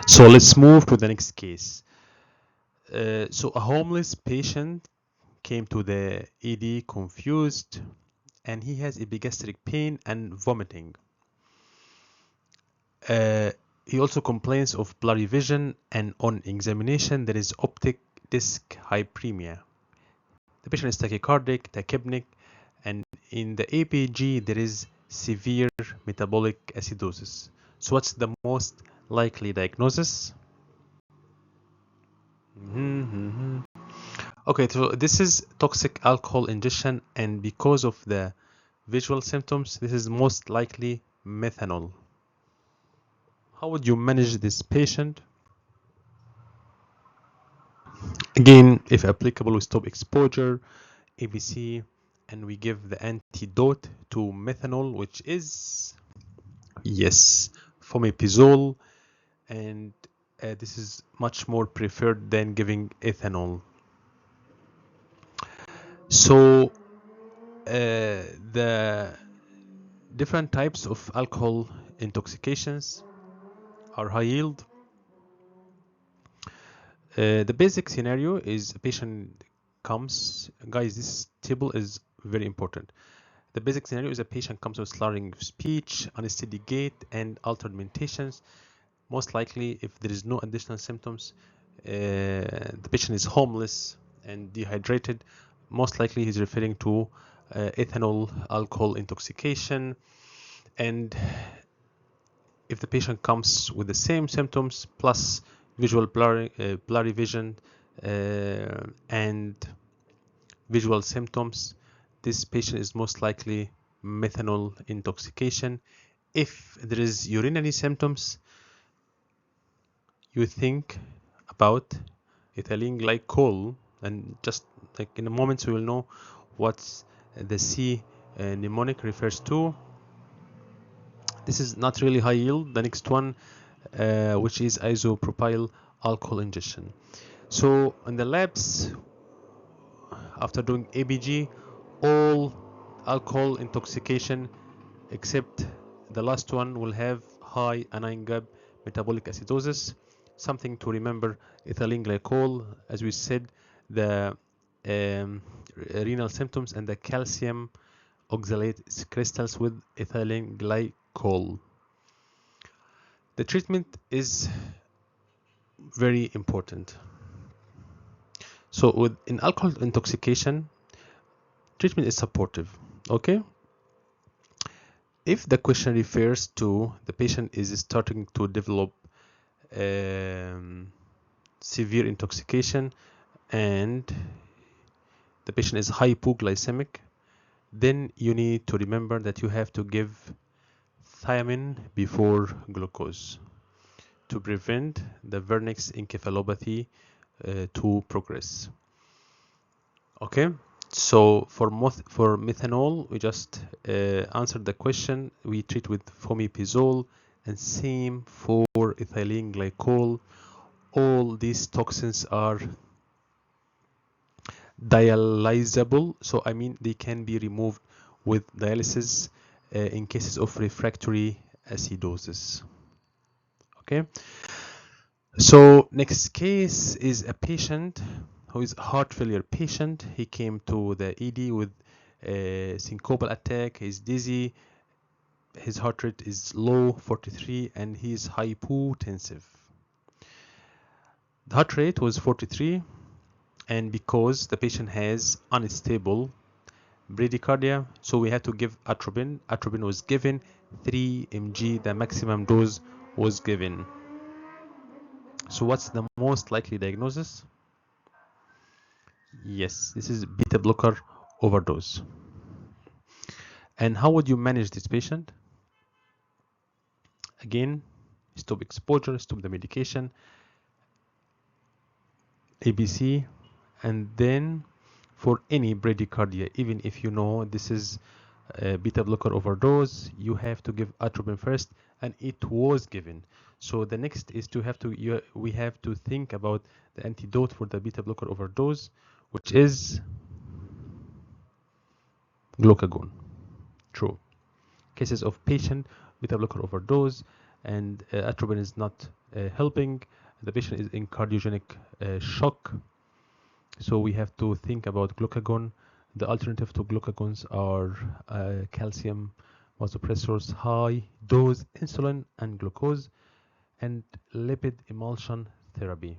So let's move to the next case. So a homeless patient came to the ED confused, and he has epigastric pain and vomiting. He also complains of blurry vision, and on examination there is optic disc hyperemia. The patient is tachycardic, tachypneic, and in the APG there is severe metabolic acidosis. So what's the most likely diagnosis? Okay, so this is toxic alcohol ingestion, and because of the visual symptoms, this is most likely methanol. How would you manage this patient? Again, if applicable, we stop exposure, ABC, and we give the antidote to methanol, which is, yes, fomepizole, and this is much more preferred than giving ethanol. So the different types of alcohol intoxications are high yield. The basic scenario is a patient comes, guys, this table is very important. The basic scenario is a patient comes with slurring of speech, unsteady gait, and altered mentations. Most likely, if there is no additional symptoms, the patient is homeless and dehydrated. Most likely, he's referring to ethanol alcohol intoxication. And if the patient comes with the same symptoms plus visual blurry vision and visual symptoms, this patient is most likely methanol intoxication. If there is urinary symptoms, you think about ethylene glycol, and just like in a moment we will know what the C mnemonic refers to. This is not really high yield. The next one, which is isopropyl alcohol ingestion. So in the labs, after doing ABG, all alcohol intoxication except the last one will have high anion gap metabolic acidosis. Something to remember: ethylene glycol, as we said, the renal symptoms, and the calcium oxalate crystals with ethylene glycol. The treatment is very important. So in alcohol intoxication, treatment is supportive. Okay. If the question refers to the patient is starting to develop severe intoxication and the patient is hypoglycemic, then you need to remember that you have to give thiamine before glucose to prevent the vernix encephalopathy to progress. Okay, so for methanol, we just answered the question. We treat with fomepizole, and same for ethylene glycol. All these toxins are dialysable, so I mean they can be removed with dialysis in cases of refractory acidosis. Okay, so next case is a patient who is a heart failure patient. He came to the ED with a syncopal attack. He's dizzy, his heart rate is low, 43, and he's hypotensive. The heart rate was 43, and because the patient has unstable bradycardia, so we had to give atropine. Atropine was given 3 mg, the maximum dose was given. So what's the most likely diagnosis? Yes, this is beta blocker overdose. And how would you manage this patient? Again, stop exposure, stop the medication, ABC, and then for any bradycardia, even if you know this is beta blocker overdose, you have to give atropine first, and it was given. So the next is we have to think about the antidote for the beta blocker overdose, which is glucagon. True. Cases of patient beta blocker overdose, and atropine is not helping. The patient is in cardiogenic shock. So we have to think about glucagon. The alternative to glucagons are calcium vasopressors, high dose insulin and glucose, and lipid emulsion therapy.